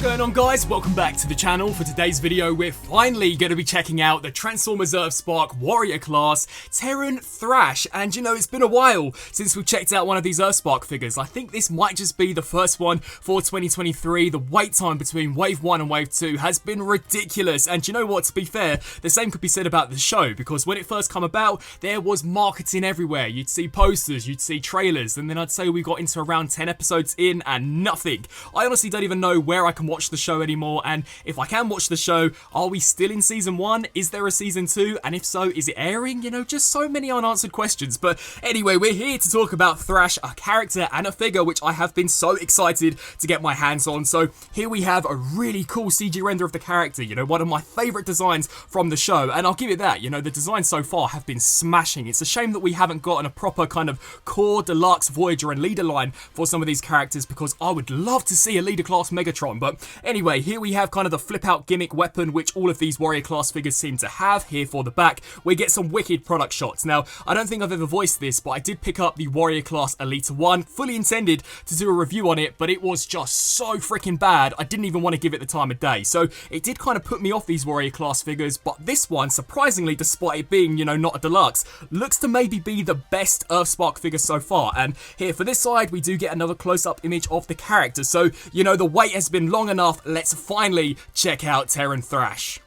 going on, guys? Welcome back to the channel. For today's video, we're finally going to be checking out the Transformers Earthspark Warrior class Terran Thrash. And you know, it's been a while since we've checked out one of these Earthspark figures. I think this might just be the first one for 2023. The wait time between Wave 1 and Wave 2 has been ridiculous. And you know what, to be fair, the same could be said about the show, because when it first came about, there was marketing everywhere. You'd see posters, you'd see trailers, and then I'd say we got into around 10 episodes in and nothing. I honestly don't even know where I can watch the show anymore, and if I can watch the show, are we still in season 1? Is there a season 2? And if so, is it airing? You know, just so many unanswered questions. But anyway, we're here to talk about Thrash, a character and a figure which I have been so excited to get my hands on. So here we have a really cool CG render of the character, you know, one of my favourite designs from the show, and I'll give it that, you know, the designs so far have been smashing. It's a shame that we haven't gotten a proper kind of core, deluxe, Voyager and leader line for some of these characters, because I would love to see a leader class Megatron. But anyway, here we have kind of the flip out gimmick weapon which all of these warrior class figures seem to have. Here for the back, we get some wicked product shots. Now, I don't think I've ever voiced this, but I did pick up the warrior class Elite 1, fully intended to do a review on it, but it was just so freaking bad, I didn't even want to give it the time of day. So it did kind of put me off these warrior class figures, but this one, surprisingly, despite it being, you know, not a deluxe, looks to maybe be the best Earthspark figure so far. And here for this side, we do get another close-up image of the character. So, you know, the wait has been long enough. Let's finally check out Terran Thrash.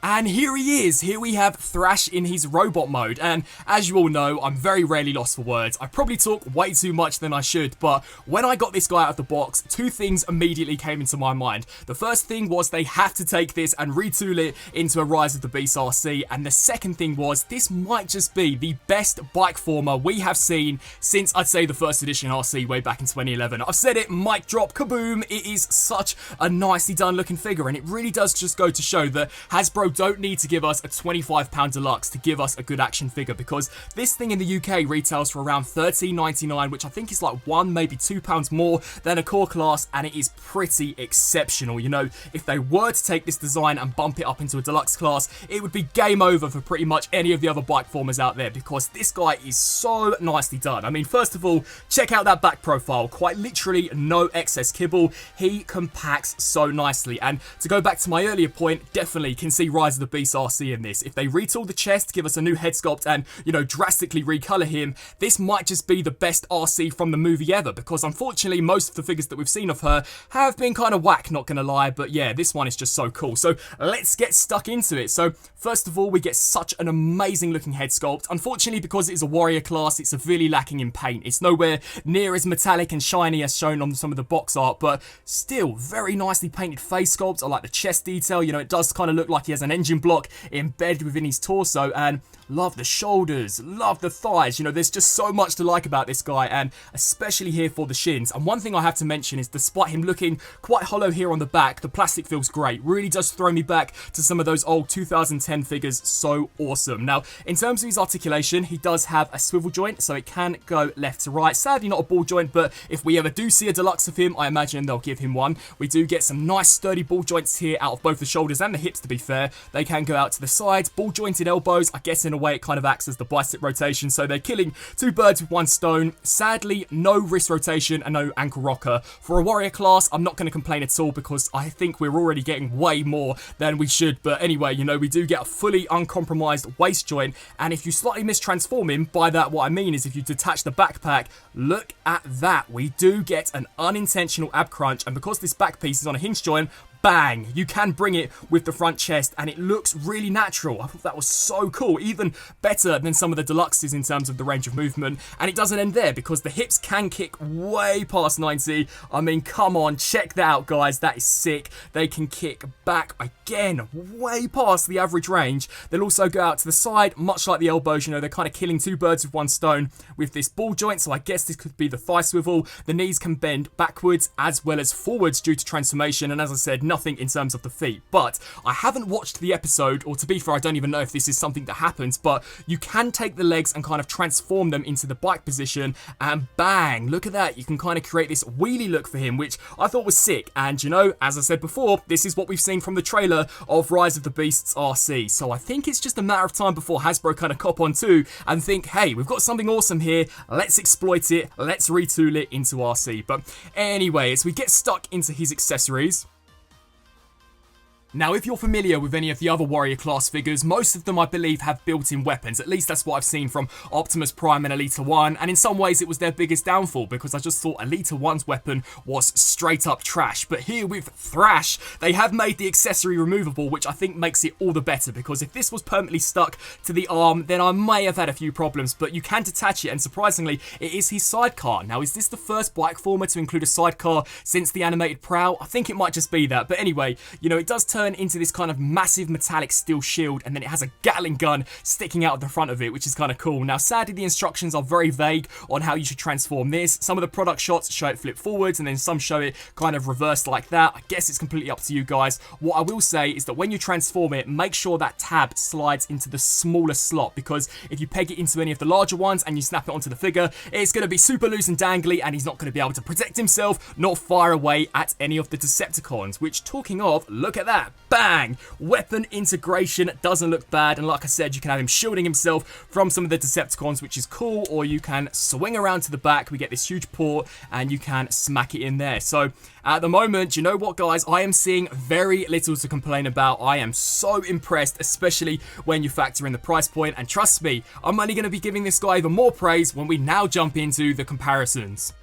And here he is. Here we have Thrash in his robot mode, and as you all know, I'm very rarely lost for words. I probably talk way too much than I should, but when I got this guy out of the box, two things immediately came into my mind. The first thing was they have to take this and retool it into a Rise of the Beast RC, and the second thing was this might just be the best Bikeformer we have seen since, I'd say, the first edition RC way back in 2011. I've said it, mic drop, kaboom. It is such a nicely done looking figure, and it really does just go to show that Hasbro don't need to give us a £25 deluxe to give us a good action figure, because this thing in the UK retails for around £13.99, which I think is like £1, maybe £2 more than a core class, and it is pretty exceptional. You know, if they were to take this design and bump it up into a deluxe class, it would be game over for pretty much any of the other Bikeformers out there, because this guy is so nicely done. I mean, first of all, check out that back profile. Quite literally no excess kibble. He compacts so nicely, and to go back to my earlier point, definitely can see Rise of the Beast RC in this. If they retool the chest, give us a new head sculpt, and, you know, drastically recolor him, this might just be the best RC from the movie ever, because unfortunately most of the figures that we've seen of her have been kind of whack, not gonna lie. But yeah, this one is just so cool. So let's get stuck into it. So first of all, we get such an amazing looking head sculpt. Unfortunately, because it is a warrior class, it's severely lacking in paint. It's nowhere near as metallic and shiny as shown on some of the box art, but still very nicely painted face sculpt. I like the chest detail. You know, it does kind of look like he has an engine block embedded within his torso, and love the shoulders, love the thighs. You know, there's just so much to like about this guy, and especially here for the shins. And one thing I have to mention is, despite him looking quite hollow here on the back, the plastic feels great. Really does throw me back to some of those old 2010 figures. So awesome. Now, in terms of his articulation, he does have a swivel joint, so it can go left to right. Sadly, not a ball joint, but if we ever do see a deluxe of him, I imagine they'll give him one. We do get some nice sturdy ball joints here out of both the shoulders and the hips, to be fair. They can go out to the sides, ball jointed elbows. I guess in a way it kind of acts as the bicep rotation, so they're killing two birds with one stone. Sadly, no wrist rotation and no ankle rocker. For a warrior class, I'm not going to complain at all, because I think we're already getting way more than we should. But anyway, you know, we do get a fully uncompromised waist joint, and if you slightly mistransform him, by that what I mean is if you detach the backpack, look at that, we do get an unintentional ab crunch, and because this back piece is on a hinge joint, bang, you can bring it with the front chest, and it looks really natural. I thought that was so cool, even better than some of the deluxes in terms of the range of movement. And it doesn't end there, because the hips can kick way past 90. I mean, come on, check that out, guys. That is sick. They can kick back again way past the average range. They'll also go out to the side, much like the elbows. You know, they're kind of killing two birds with one stone with this ball joint, so I guess this could be the thigh swivel. The knees can bend backwards as well as forwards due to transformation, and as I said, nothing in terms of the feat. But I haven't watched the episode, or to be fair, I don't even know if this is something that happens, but you can take the legs and kind of transform them into the bike position, and bang, look at that, you can kind of create this wheelie look for him, which I thought was sick. And you know, as I said before, this is what we've seen from the trailer of Rise of the Beasts Arcee, so I think it's just a matter of time before Hasbro kind of cop on too and think, hey, we've got something awesome here, let's exploit it, let's retool it into Arcee. But anyway, as we get stuck into his accessories. Now, if you're familiar with any of the other warrior class figures, most of them I believe have built-in weapons. At least that's what I've seen from Optimus Prime and Elita 1, and in some ways it was their biggest downfall because I just thought Elita 1's weapon was straight up trash. But here with Thrash, they have made the accessory removable, which I think makes it all the better, because if this was permanently stuck to the arm, then I may have had a few problems, but you can detach it, and surprisingly, it is his sidecar. Now, is this the first Bikeformer to include a sidecar since the animated Prowl? I think it might just be that, but anyway, you know, it does turn into this kind of massive metallic steel shield, and then it has a Gatling gun sticking out of the front of it, which is kind of cool. Now, sadly, the instructions are very vague on how you should transform this. Some of the product shots show it flip forwards, and then some show it kind of reversed like that. I guess it's completely up to you guys. What I will say is that when you transform it, make sure that tab slides into the smaller slot, because if you peg it into any of the larger ones and you snap it onto the figure, it's going to be super loose and dangly, and he's not going to be able to protect himself, nor fire away at any of the Decepticons, which, talking of, look at that. Bang! Weapon integration doesn't look bad, and like I said, you can have him shielding himself from some of the Decepticons, which is cool, or you can swing around to the back, we get this huge port, and you can smack it in there. So, at the moment, you know what, guys, I am seeing very little to complain about. I am so impressed, especially when you factor in the price point, and trust me, I'm only going to be giving this guy even more praise when we now jump into the comparisons.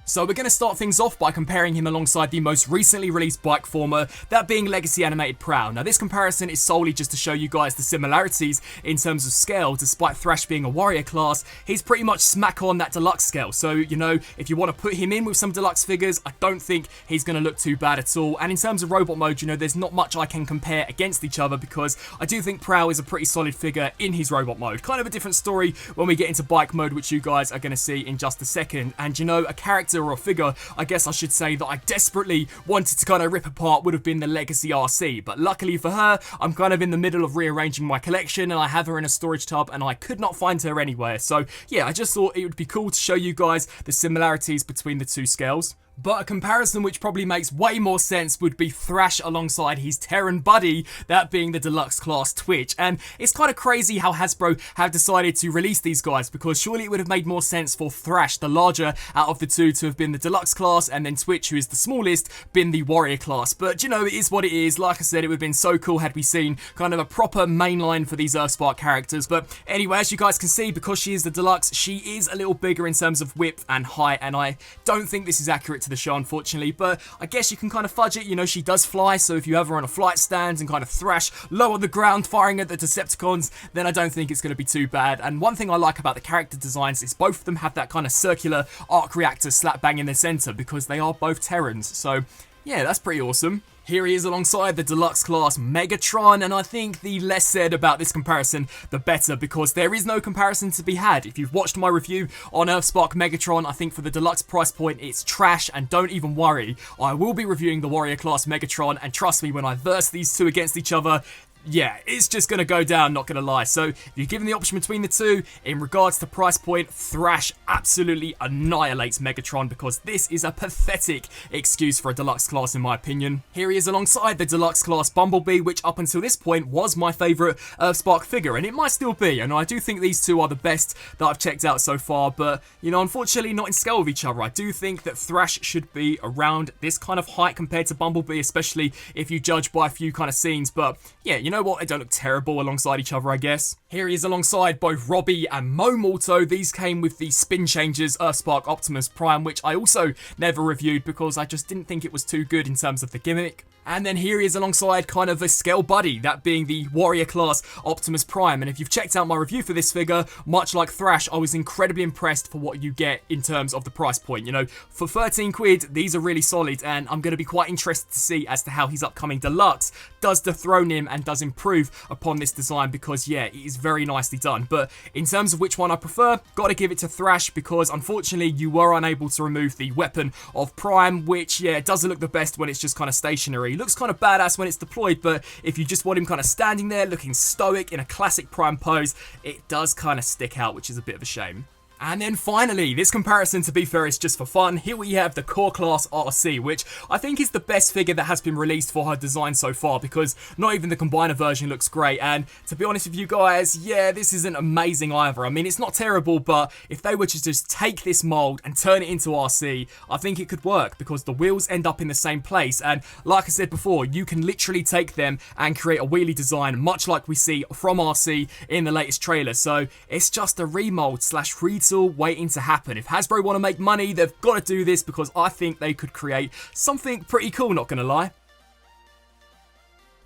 So we're going to start things off by comparing him alongside the most recently released Bikeformer, that being Legacy Animated Prowl. Now, this comparison is solely just to show you guys the similarities in terms of scale. Despite Thrash being a warrior class, he's pretty much smack on that deluxe scale. So, you know, if you want to put him in with some deluxe figures, I don't think he's going to look too bad at all. And in terms of robot mode, you know, there's not much I can compare against each other, because I do think Prowl is a pretty solid figure in his robot mode. Kind of a different story when we get into bike mode, which you guys are going to see in just a second. And, you know, a character or a figure, I guess I should say, that I desperately wanted to kind of rip apart would have been the Legacy Arcee, but luckily for her, I'm kind of in the middle of rearranging my collection, and I have her in a storage tub, and I could not find her anywhere. So yeah, I just thought it would be cool to show you guys the similarities between the two scales. But a comparison which probably makes way more sense would be Thrash alongside his Terran buddy, that being the deluxe class Twitch. And it's kind of crazy how Hasbro have decided to release these guys, because surely it would have made more sense for Thrash, the larger out of the two, to have been the deluxe class, and then Twitch, who is the smallest, been the warrior class. But you know, it is what it is. Like I said, it would have been so cool had we seen kind of a proper mainline for these Earthspark characters. But anyway, as you guys can see, because she is the deluxe, she is a little bigger in terms of width and height, and I don't think this is accurate to the show, unfortunately, but I guess you can kind of fudge it. You know, she does fly, so if you have her on a flight stand and kind of Thrash low on the ground firing at the Decepticons, then I don't think it's going to be too bad. And one thing I like about the character designs is both of them have that kind of circular arc reactor slap bang in the center, because they are both Terrans. So yeah, that's pretty awesome. Here he is alongside the deluxe class Megatron, and I think the less said about this comparison, the better, because there is no comparison to be had. If you've watched my review on Earthspark Megatron, I think for the deluxe price point, it's trash, and don't even worry. I will be reviewing the warrior class Megatron, and trust me, when I verse these two against each other, yeah, it's just going to go down, not going to lie. So, if you're given the option between the two, in regards to price point, Thrash absolutely annihilates Megatron, because this is a pathetic excuse for a deluxe class, in my opinion. Here he is alongside the deluxe class Bumblebee, which up until this point was my favourite Earthspark figure, and it might still be, and I do think these two are the best that I've checked out so far, but, you know, unfortunately not in scale with each other. I do think that Thrash should be around this kind of height compared to Bumblebee, especially if you judge by a few kind of scenes, but yeah, you know what, they don't look terrible alongside each other, I guess. Here he is alongside both Robbie and Momorto. These came with the Spin Changers Earthspark Optimus Prime, which I also never reviewed because I just didn't think it was too good in terms of the gimmick. And then here he is alongside kind of a scale buddy, that being the warrior class Optimus Prime. And if you've checked out my review for this figure, much like Thrash, I was incredibly impressed for what you get in terms of the price point. You know, for 13 quid, these are really solid, and I'm going to be quite interested to see as to how his upcoming deluxe does dethrone him and does improve upon this design, because yeah, it is very nicely done. But in terms of which one I prefer, gotta give it to Thrash, because unfortunately you were unable to remove the weapon of Prime, which yeah, doesn't look the best when it's just kind of stationary. Looks kind of badass when it's deployed, but if you just want him kind of standing there looking stoic in a classic Prime pose, it does kind of stick out, which is a bit of a shame. And then finally, this comparison, to be fair, is just for fun. Here we have the core class Arcee, which I think is the best figure that has been released for her design so far, because not even the combiner version looks great. And to be honest with you guys, yeah, this isn't amazing either. I mean, it's not terrible, but if they were to just take this mold and turn it into Arcee, I think it could work, because the wheels end up in the same place. And like I said before, you can literally take them and create a wheelie design, much like we see from Arcee in the latest trailer. So it's just a remold slash retool waiting to happen. If Hasbro want to make money, they've got to do this, because I think they could create something pretty cool, not gonna lie.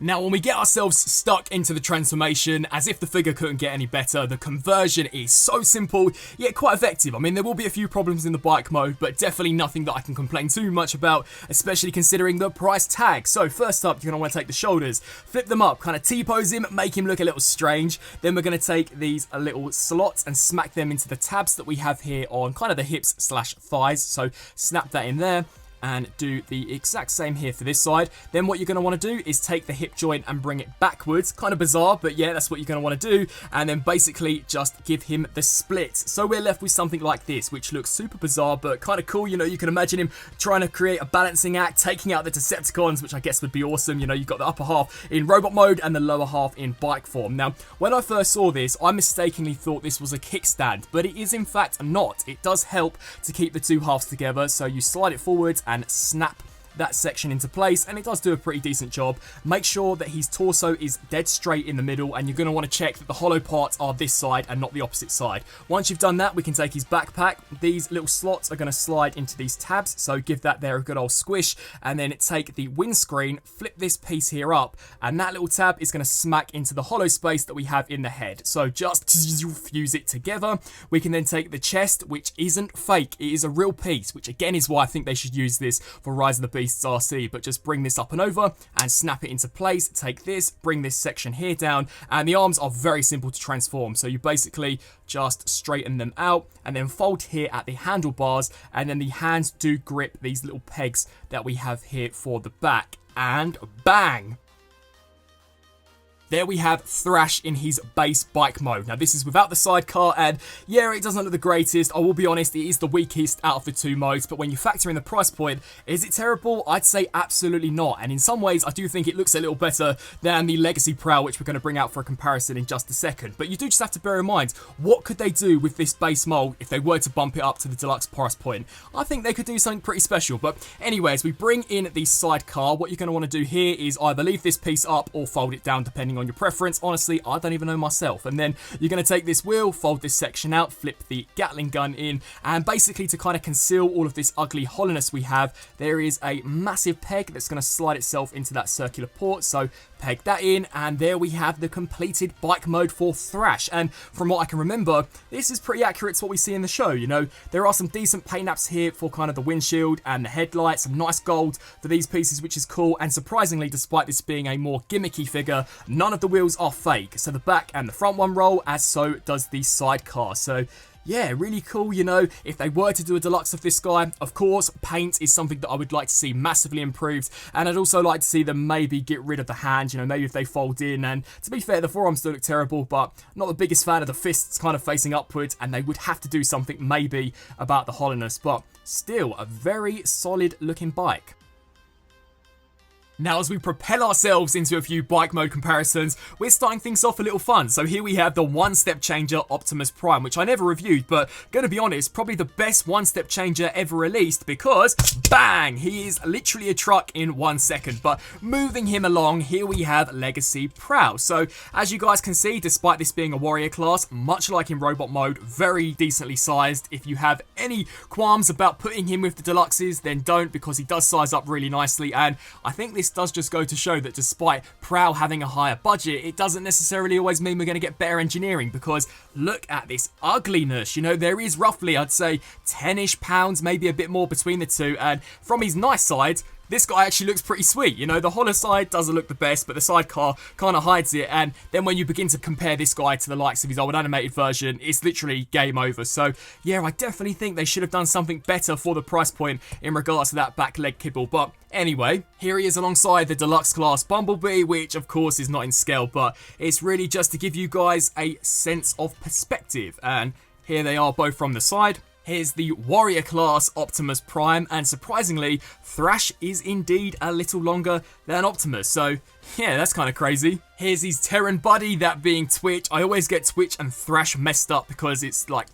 Now, when we get ourselves stuck into the transformation, as if the figure couldn't get any better, the conversion is so simple, yet quite effective. I mean, there will be a few problems in the bike mode, but definitely nothing that I can complain too much about, especially considering the price tag. So first up, you're going to want to take the shoulders, flip them up, kind of T-pose him, make him look a little strange. Then we're going to take these little slots and smack them into the tabs that we have here on kind of the hips slash thighs. So snap that in there. And do the exact same here for this side. Then what you're going to want to do is take the hip joint and bring it backwards. Kind of bizarre, but yeah, that's what you're going to want to do. And then basically just give him the split. So we're left with something like this, which looks super bizarre, but kind of cool. You know, you can imagine him trying to create a balancing act, taking out the Decepticons, which I guess would be awesome. You know, you've got the upper half in robot mode and the lower half in bike form. Now, when I first saw this, I mistakenly thought this was a kickstand, but it is in fact not. It does help to keep the two halves together. So you slide it forwards and snap that section into place, and it does do a pretty decent job. Make sure that his torso is dead straight in the middle, and you're going to want to check that the hollow parts are this side and not the opposite side. Once you've done that, we can take his backpack. These little slots are going to slide into these tabs, so give that there a good old squish, and then take the windscreen, flip this piece here up, and that little tab is going to smack into the hollow space that we have in the head. So just fuse it together. We can then take the chest, which isn't fake, it is a real piece, which again is why I think they should use this for Rise of the Beasts Arcee, but just bring this up and over and snap it into place. Take this, bring this section here down, and the arms are very simple to transform. So you basically just straighten them out and then fold here at the handlebars, and then the hands do grip these little pegs that we have here for the back, and bang! There we have Thrash in his base bike mode. Now, this is without the sidecar, and yeah, it doesn't look the greatest. I will be honest, it is the weakest out of the two modes, but when you factor in the price point, is it terrible? I'd say absolutely not, and in some ways, I do think it looks a little better than the Legacy Prowl, which we're going to bring out for a comparison in just a second. But you do just have to bear in mind, what could they do with this base mold if they were to bump it up to the deluxe price point? I think they could do something pretty special, but anyways, we bring in the sidecar. What you're going to want to do here is either leave this piece up or fold it down, depending on your preference. Honestly, I don't even know myself. And then you're going to take this wheel, fold this section out, flip the Gatling gun in, and basically to kind of conceal all of this ugly hollowness we have, there is a massive peg that's going to slide itself into that circular port. So peg that in, and there we have the completed bike mode for Thrash. And from what I can remember, this is pretty accurate to what we see in the show. You know, there are some decent paint apps here for kind of the windshield and the headlights, some nice gold for these pieces, which is cool. And surprisingly, despite this being a more gimmicky figure, none of the wheels are fake. So the back and the front one roll, as so does the sidecar. So yeah, really cool. You know, if they were to do a deluxe of this guy, of course, paint is something that I would like to see massively improved, and I'd also like to see them maybe get rid of the hand, you know, maybe if they fold in. And to be fair, the forearms do look terrible, but not the biggest fan of the fists kind of facing upwards, and they would have to do something maybe about the hollowness, but still a very solid looking bike. Now, as we propel ourselves into a few bike mode comparisons, we're starting things off a little fun. So here we have the one-step changer Optimus Prime, which I never reviewed, but gonna be honest, probably the best one-step changer ever released, because bang, he is literally a truck in 1 second. But moving him along, here we have Legacy Prowl. So as you guys can see, despite this being a warrior class, much like in robot mode, very decently sized. If you have any qualms about putting him with the deluxes, then don't, because he does size up really nicely, and I think this this does just go to show that despite Prowl having a higher budget, it doesn't necessarily always mean we're going to get better engineering, because look at this ugliness. You know, there is roughly, I'd say, 10-ish pounds, maybe a bit more between the two, and from his nice side, this guy actually looks pretty sweet. You know, the hollow side doesn't look the best, but the sidecar kind of hides it. And then when you begin to compare this guy to the likes of his old animated version, it's literally game over. So yeah, I definitely think they should have done something better for the price point in regards to that back leg kibble. But anyway, here he is alongside the deluxe class Bumblebee, which of course is not in scale, but it's really just to give you guys a sense of perspective. And here they are both from the side. Here's the Warrior class Optimus Prime, and surprisingly, Thrash is indeed a little longer than Optimus, so yeah, that's kind of crazy. Here's his Terran buddy, that being Twitch. I always get Twitch and Thrash messed up because it's like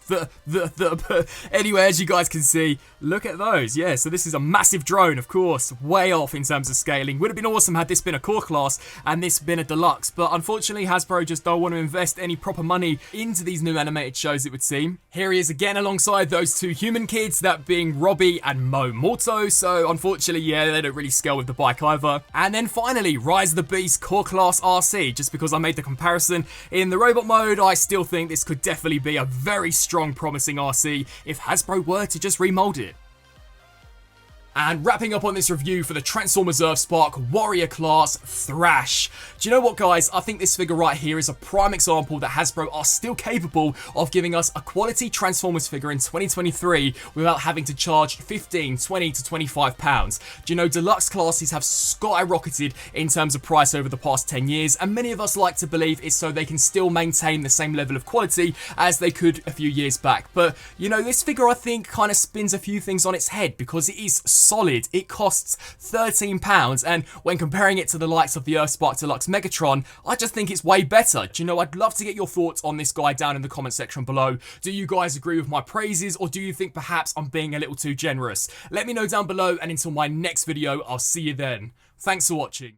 Anyway, as you guys can see, look at those. Yeah, so this is a massive drone, of course, way off in terms of scaling. Would have been awesome had this been a core class and this been a deluxe, but unfortunately Hasbro just don't want to invest any proper money into these new animated shows, it would seem. Here he is again alongside those two human kids, that being Robbie and Mo Morto, so unfortunately, yeah, they don't really scale with the bike either. And then finally, Rise of the Beast core class Arcee. Just because I made the comparison in the robot mode, I still think this could definitely be a very strong, promising Arcee if Hasbro were to just remold it. And wrapping up on this review for the Transformers Earthspark Warrior class Thrash. Do you know what, guys? I think this figure right here is a prime example that Hasbro are still capable of giving us a quality Transformers figure in 2023 without having to charge 15, 20 to 25 pounds. Do you know, deluxe classes have skyrocketed in terms of price over the past 10 years, and many of us like to believe it's so they can still maintain the same level of quality as they could a few years back. But, you know, this figure I think kind of spins a few things on its head, because it is solid. It costs £13, and when comparing it to the likes of the Earthspark Deluxe Megatron, I just think it's way better. Do you know, I'd love to get your thoughts on this guy down in the comment section below. Do you guys agree with my praises, or do you think perhaps I'm being a little too generous? Let me know down below, and until my next video, I'll see you then. Thanks for watching.